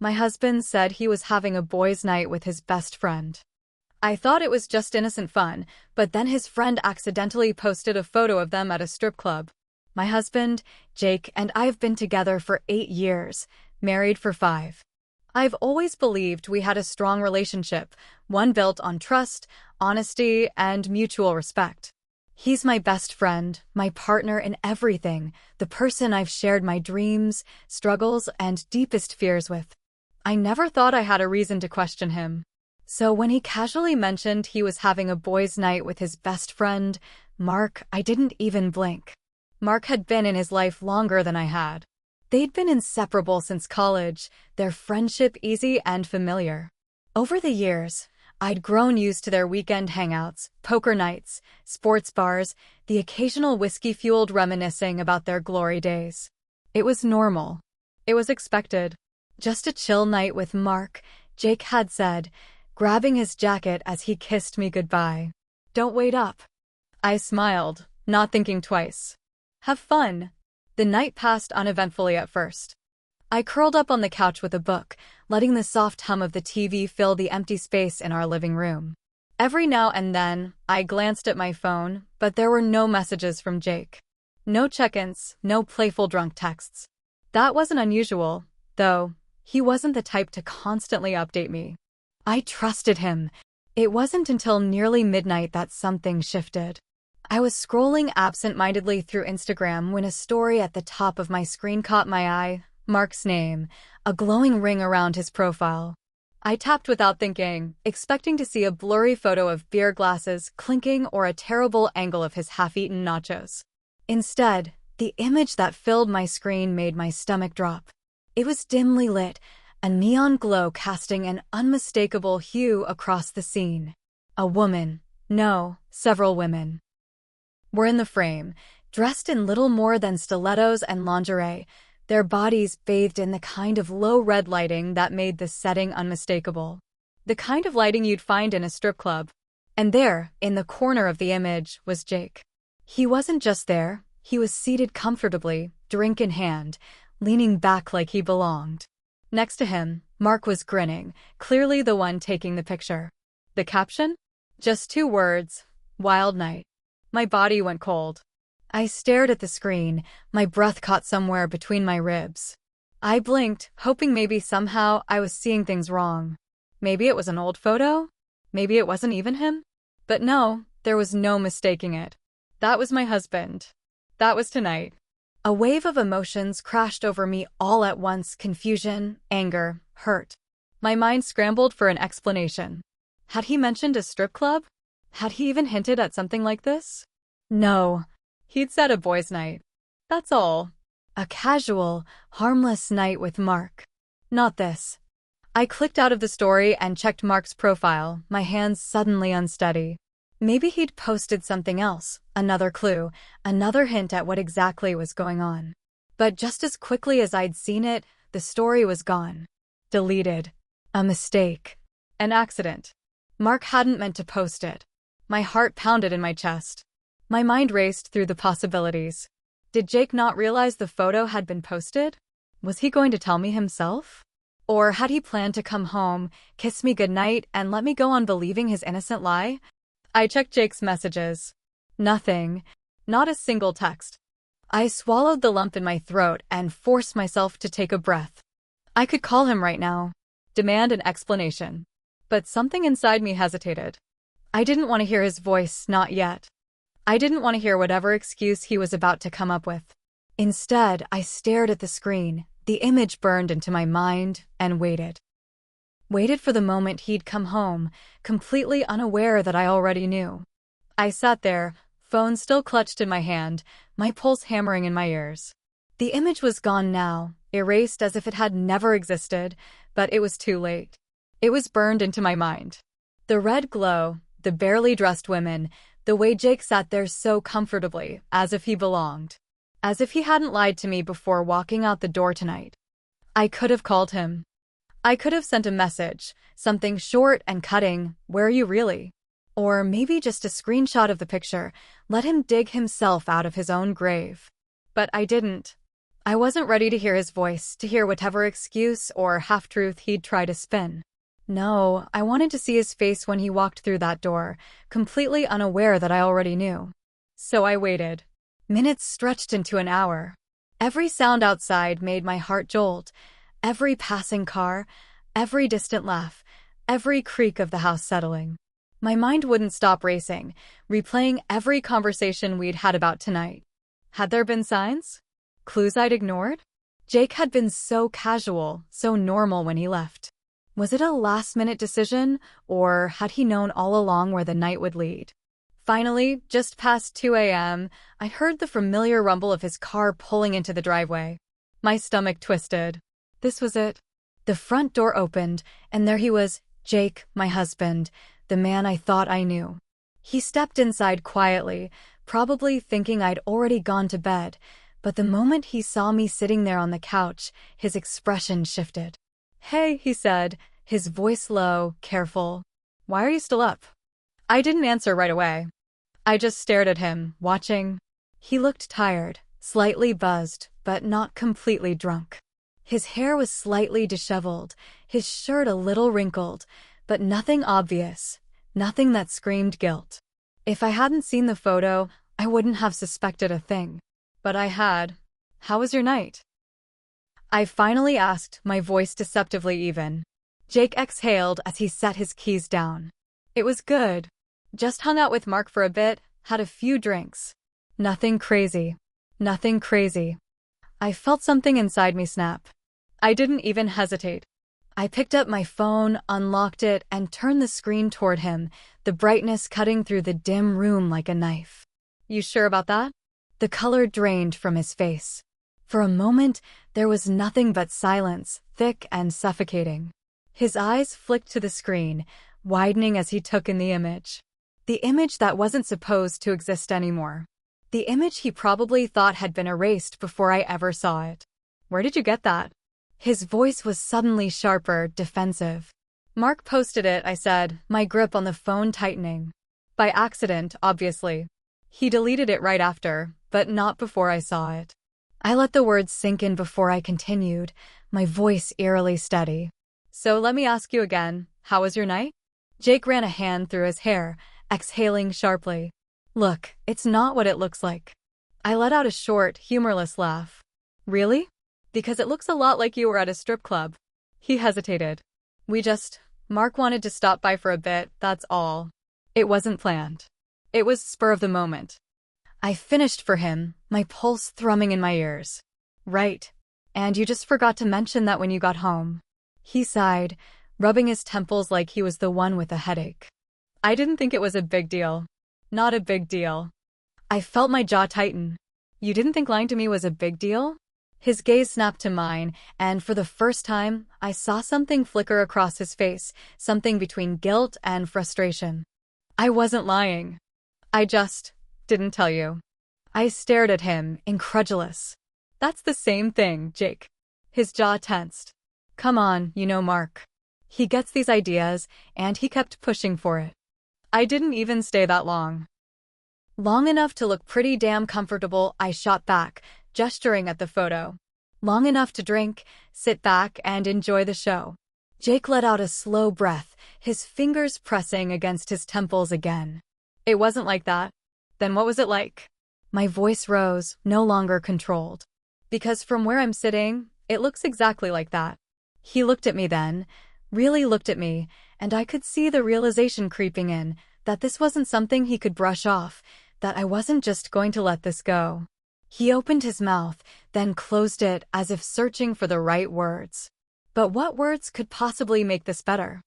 My husband said he was having a boys' night with his best friend. I thought it was just innocent fun, but then his friend accidentally posted a photo of them at a strip club. My husband, Jake, and I have been together for 8 years, married for 5. I've always believed we had a strong relationship, one built on trust, honesty, and mutual respect. He's my best friend, my partner in everything, the person I've shared my dreams, struggles, and deepest fears with. I never thought I had a reason to question him. So when he casually mentioned he was having a boys' night with his best friend, Mark, I didn't even blink. Mark had been in his life longer than I had. They'd been inseparable since college, their friendship easy and familiar. Over the years, I'd grown used to their weekend hangouts, poker nights, sports bars, the occasional whiskey-fueled reminiscing about their glory days. It was normal. It was expected. Just a chill night with Mark, Jake had said, grabbing his jacket as he kissed me goodbye. Don't wait up. I smiled, not thinking twice. Have fun. The night passed uneventfully at first. I curled up on the couch with a book, letting the soft hum of the TV fill the empty space in our living room. Every now and then, I glanced at my phone, but there were no messages from Jake. No check-ins, no playful drunk texts. That wasn't unusual, though. He wasn't the type to constantly update me. I trusted him. It wasn't until nearly midnight that something shifted. I was scrolling absent-mindedly through Instagram when a story at the top of my screen caught my eye, Mark's name, a glowing ring around his profile. I tapped without thinking, expecting to see a blurry photo of beer glasses clinking or a terrible angle of his half-eaten nachos. Instead, the image that filled my screen made my stomach drop. It was dimly lit, a neon glow casting an unmistakable hue across the scene. A woman, no, several women, were in the frame, dressed in little more than stilettos and lingerie, their bodies bathed in the kind of low-red lighting that made the setting unmistakable. The kind of lighting you'd find in a strip club. And there, in the corner of the image, was Jake. He wasn't just there, he was seated comfortably, drink in hand, leaning back like he belonged. Next to him, Mark was grinning, clearly the one taking the picture. The caption? Just 2 words, wild night. My body went cold. I stared at the screen, my breath caught somewhere between my ribs. I blinked, hoping maybe somehow I was seeing things wrong. Maybe it was an old photo? Maybe it wasn't even him? But no, there was no mistaking it. That was my husband. That was tonight. A wave of emotions crashed over me all at once, confusion, anger, hurt. My mind scrambled for an explanation. Had he mentioned a strip club? Had he even hinted at something like this? No. He'd said a boys' night. That's all. A casual, harmless night with Mark. Not this. I clicked out of the story and checked Mark's profile, my hands suddenly unsteady. Maybe he'd posted something else, another clue, another hint at what exactly was going on. But just as quickly as I'd seen it, the story was gone. Deleted. A mistake. An accident. Mark hadn't meant to post it. My heart pounded in my chest. My mind raced through the possibilities. Did Jake not realize the photo had been posted? Was he going to tell me himself? Or had he planned to come home, kiss me goodnight, and let me go on believing his innocent lie? I checked Jake's messages. Nothing. Not a single text. I swallowed the lump in my throat and forced myself to take a breath. I could call him right now. Demand an explanation. But something inside me hesitated. I didn't want to hear his voice, not yet. I didn't want to hear whatever excuse he was about to come up with. Instead, I stared at the screen, the image burned into my mind, and waited. Waited for the moment he'd come home, completely unaware that I already knew. I sat there, phone still clutched in my hand, my pulse hammering in my ears. The image was gone now, erased as if it had never existed, but it was too late. It was burned into my mind. The red glow, the barely dressed women, the way Jake sat there so comfortably, as if he belonged. As if he hadn't lied to me before walking out the door tonight. I could have called him. I could have sent a message, something short and cutting, where are you really? Or maybe just a screenshot of the picture, let him dig himself out of his own grave. But I didn't. I wasn't ready to hear his voice, to hear whatever excuse or half-truth he'd try to spin. No, I wanted to see his face when he walked through that door, completely unaware that I already knew. So I waited. Minutes stretched into an hour. Every sound outside made my heart jolt. Every passing car, every distant laugh, every creak of the house settling. My mind wouldn't stop racing, replaying every conversation we'd had about tonight. Had there been signs? Clues I'd ignored? Jake had been so casual, so normal when he left. Was it a last-minute decision, or had he known all along where the night would lead? Finally, just past 2 a.m., I heard the familiar rumble of his car pulling into the driveway. My stomach twisted. This was it. The front door opened, and there he was, Jake, my husband, the man I thought I knew. He stepped inside quietly, probably thinking I'd already gone to bed, but the moment he saw me sitting there on the couch, his expression shifted. "Hey," he said, his voice low, careful. "Why are you still up?" I didn't answer right away. I just stared at him, watching. He looked tired, slightly buzzed, but not completely drunk. His hair was slightly disheveled, his shirt a little wrinkled, but nothing obvious, nothing that screamed guilt. If I hadn't seen the photo, I wouldn't have suspected a thing. But I had. "How was your night?" I finally asked, my voice deceptively even. Jake exhaled as he set his keys down. "It was good. Just hung out with Mark for a bit, had a few drinks. Nothing crazy. Nothing crazy." I felt something inside me snap. I didn't even hesitate. I picked up my phone, unlocked it, and turned the screen toward him, the brightness cutting through the dim room like a knife. "You sure about that?" The color drained from his face. For a moment, there was nothing but silence, thick and suffocating. His eyes flicked to the screen, widening as he took in the image. The image that wasn't supposed to exist anymore. The image he probably thought had been erased before I ever saw it. "Where did you get that?" His voice was suddenly sharper, defensive. "Mark posted it," I said, my grip on the phone tightening. "By accident, obviously. He deleted it right after, but not before I saw it." I let the words sink in before I continued, my voice eerily steady. "So let me ask you again, how was your night?" Jake ran a hand through his hair, exhaling sharply. "Look, it's not what it looks like." I let out a short, humorless laugh. "Really? Because it looks a lot like you were at a strip club." He hesitated. Mark wanted to stop by for a bit, that's all. It wasn't planned. It was spur of the moment." I finished for him, my pulse thrumming in my ears. "Right. And you just forgot to mention that when you got home." He sighed, rubbing his temples like he was the one with a headache. "I didn't think it was a big deal." "Not a big deal." I felt my jaw tighten. "You didn't think lying to me was a big deal?" His gaze snapped to mine, and for the first time, I saw something flicker across his face, something between guilt and frustration. "I wasn't lying. I just didn't tell you." I stared at him, incredulous. "That's the same thing, Jake." His jaw tensed. "Come on, you know Mark. He gets these ideas, and he kept pushing for it." I didn't even stay that long. Long enough to look pretty damn comfortable, I shot back, gesturing at the photo. Long enough to drink, sit back, and enjoy the show. Jake let out a slow breath, his fingers pressing against his temples again. "It wasn't like that." "Then what was it like?" My voice rose, no longer controlled. "Because from where I'm sitting, it looks exactly like that." He looked at me then, really looked at me, and I could see the realization creeping in, that this wasn't something he could brush off, that I wasn't just going to let this go. He opened his mouth, then closed it as if searching for the right words. But what words could possibly make this better?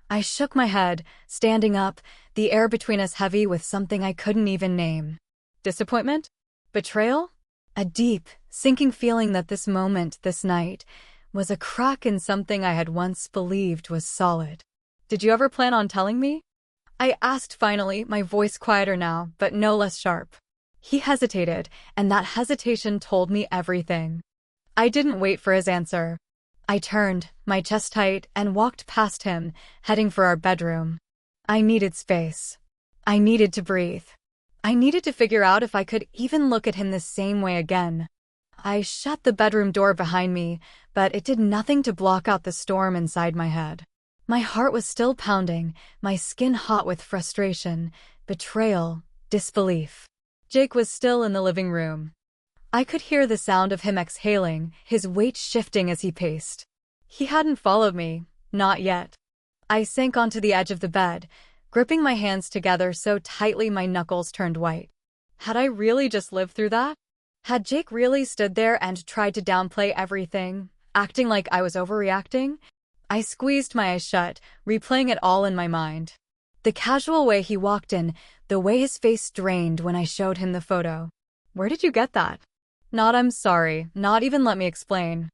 I shook my head, standing up, the air between us heavy with something I couldn't even name. Disappointment? Betrayal? A deep, sinking feeling that this moment, this night, was a crack in something I had once believed was solid. "Did you ever plan on telling me?" I asked finally, my voice quieter now, but no less sharp. He hesitated, and that hesitation told me everything. I didn't wait for his answer. I turned, my chest tight, and walked past him, heading for our bedroom. I needed space. I needed to breathe. I needed to figure out if I could even look at him the same way again. I shut the bedroom door behind me, but it did nothing to block out the storm inside my head. My heart was still pounding, my skin hot with frustration, betrayal, disbelief. Jake was still in the living room. I could hear the sound of him exhaling, his weight shifting as he paced. He hadn't followed me, not yet. I sank onto the edge of the bed, gripping my hands together so tightly my knuckles turned white. Had I really just lived through that? Had Jake really stood there and tried to downplay everything, acting like I was overreacting? I squeezed my eyes shut, replaying it all in my mind. The casual way he walked in, the way his face drained when I showed him the photo. Where did you get that? Not I'm sorry, not even let me explain.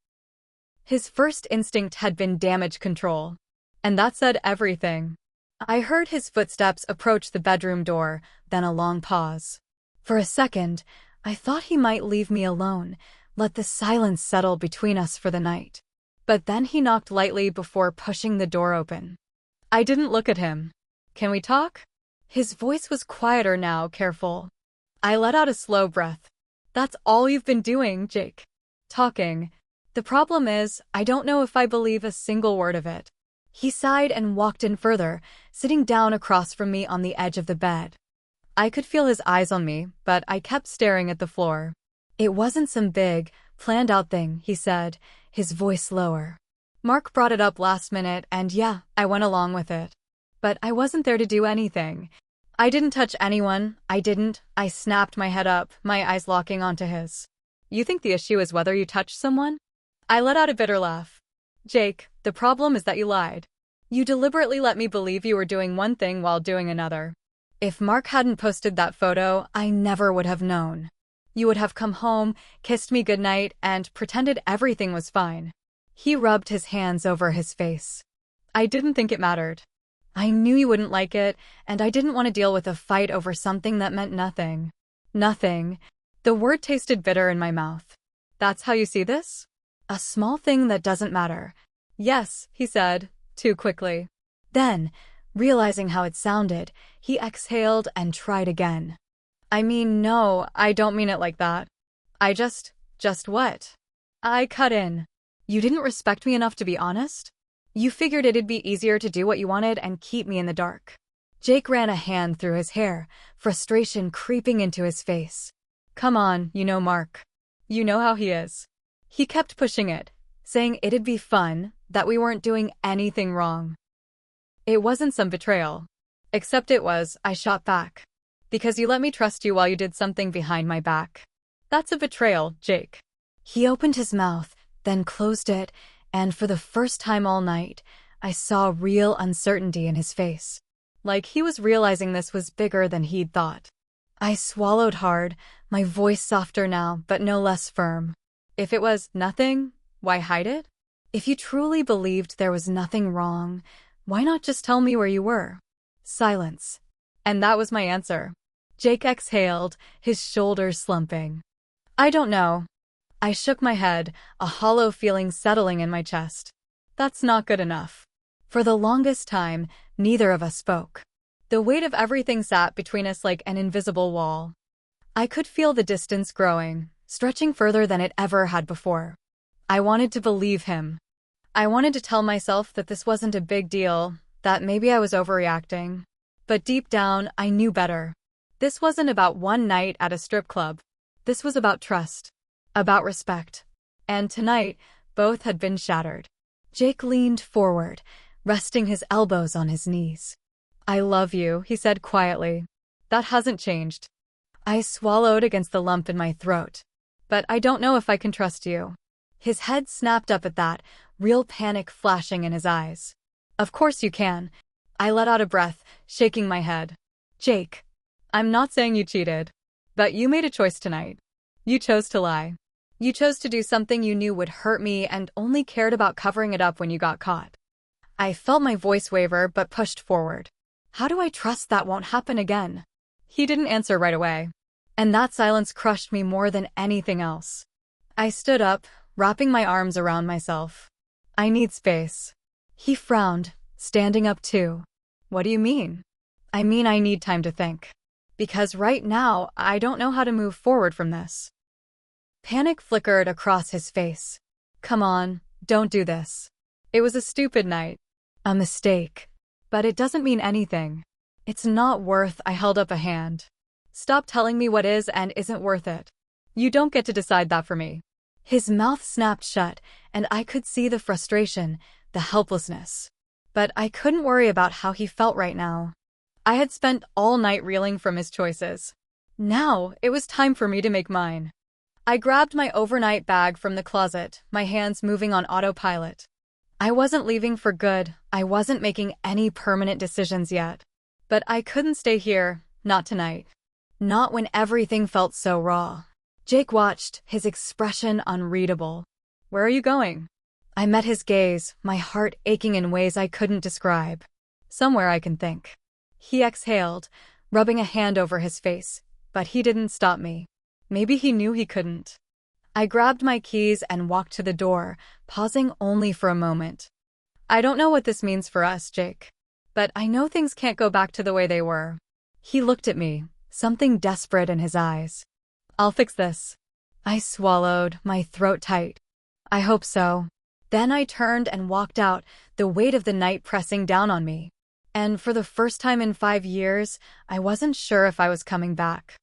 His first instinct had been damage control. And that said everything. I heard his footsteps approach the bedroom door, then a long pause. For a second, I thought he might leave me alone, let the silence settle between us for the night. But then he knocked lightly before pushing the door open. I didn't look at him. Can we talk? His voice was quieter now, careful. I let out a slow breath. That's all you've been doing, Jake. Talking. The problem is, I don't know if I believe a single word of it. He sighed and walked in further, sitting down across from me on the edge of the bed. I could feel his eyes on me, but I kept staring at the floor. It wasn't some big, planned-out thing, he said, his voice lower. Mark brought it up last minute, and yeah, I went along with it. But I wasn't there to do anything. I didn't touch anyone, I snapped my head up, my eyes locking onto his. You think the issue is whether you touched someone? I let out a bitter laugh. Jake, the problem is that you lied. You deliberately let me believe you were doing one thing while doing another. If Mark hadn't posted that photo, I never would have known. You would have come home, kissed me goodnight, and pretended everything was fine. He rubbed his hands over his face. I didn't think it mattered. I knew you wouldn't like it, and I didn't want to deal with a fight over something that meant nothing. Nothing. The word tasted bitter in my mouth. That's how you see this? A small thing that doesn't matter. Yes, he said, too quickly. Then, realizing how it sounded, he exhaled and tried again. I mean, no, I don't mean it like that. I just what? I cut in. You didn't respect me enough to be honest? You figured it'd be easier to do what you wanted and keep me in the dark. Jake ran a hand through his hair, frustration creeping into his face. Come on, you know Mark. You know how he is. He kept pushing it, saying it'd be fun, that we weren't doing anything wrong. It wasn't some betrayal. Except it was, I shot back. Because you let me trust you while you did something behind my back. That's a betrayal, Jake. He opened his mouth, then closed it, and for the first time all night, I saw real uncertainty in his face. Like he was realizing this was bigger than he'd thought. I swallowed hard, my voice softer now, but no less firm. If it was nothing, why hide it? If you truly believed there was nothing wrong, why not just tell me where you were? Silence. And that was my answer. Jake exhaled, his shoulders slumping. I don't know. I shook my head, a hollow feeling settling in my chest. That's not good enough. For the longest time, neither of us spoke. The weight of everything sat between us like an invisible wall. I could feel the distance growing, stretching further than it ever had before. I wanted to believe him. I wanted to tell myself that this wasn't a big deal, that maybe I was overreacting. But deep down, I knew better. This wasn't about one night at a strip club. This was about trust. About respect. And tonight, both had been shattered. Jake leaned forward, resting his elbows on his knees. I love you, he said quietly. That hasn't changed. I swallowed against the lump in my throat. But I don't know if I can trust you. His head snapped up at that, real panic flashing in his eyes. Of course you can. I let out a breath, shaking my head. Jake, I'm not saying you cheated. But you made a choice tonight. You chose to lie. You chose to do something you knew would hurt me and only cared about covering it up when you got caught. I felt my voice waver but pushed forward. How do I trust that won't happen again? He didn't answer right away. And that silence crushed me more than anything else. I stood up, wrapping my arms around myself. I need space. He frowned, standing up too. What do you mean? I mean I need time to think. Because right now, I don't know how to move forward from this. Panic flickered across his face. Come on, don't do this. It was a stupid night. A mistake. But it doesn't mean anything. It's not worth. I held up a hand. Stop telling me what is and isn't worth it. You don't get to decide that for me. His mouth snapped shut, and I could see the frustration, the helplessness. But I couldn't worry about how he felt right now. I had spent all night reeling from his choices. Now, it was time for me to make mine. I grabbed my overnight bag from the closet, my hands moving on autopilot. I wasn't leaving for good. I wasn't making any permanent decisions yet. But I couldn't stay here, not tonight. Not when everything felt so raw. Jake watched, his expression unreadable. Where are you going? I met his gaze, my heart aching in ways I couldn't describe. Somewhere I can think. He exhaled, rubbing a hand over his face, but he didn't stop me. Maybe he knew he couldn't. I grabbed my keys and walked to the door, pausing only for a moment. I don't know what this means for us, Jake. But I know things can't go back to the way they were. He looked at me, something desperate in his eyes. I'll fix this. I swallowed, my throat tight. I hope so. Then I turned and walked out, the weight of the night pressing down on me. And for the first time in 5 years, I wasn't sure if I was coming back.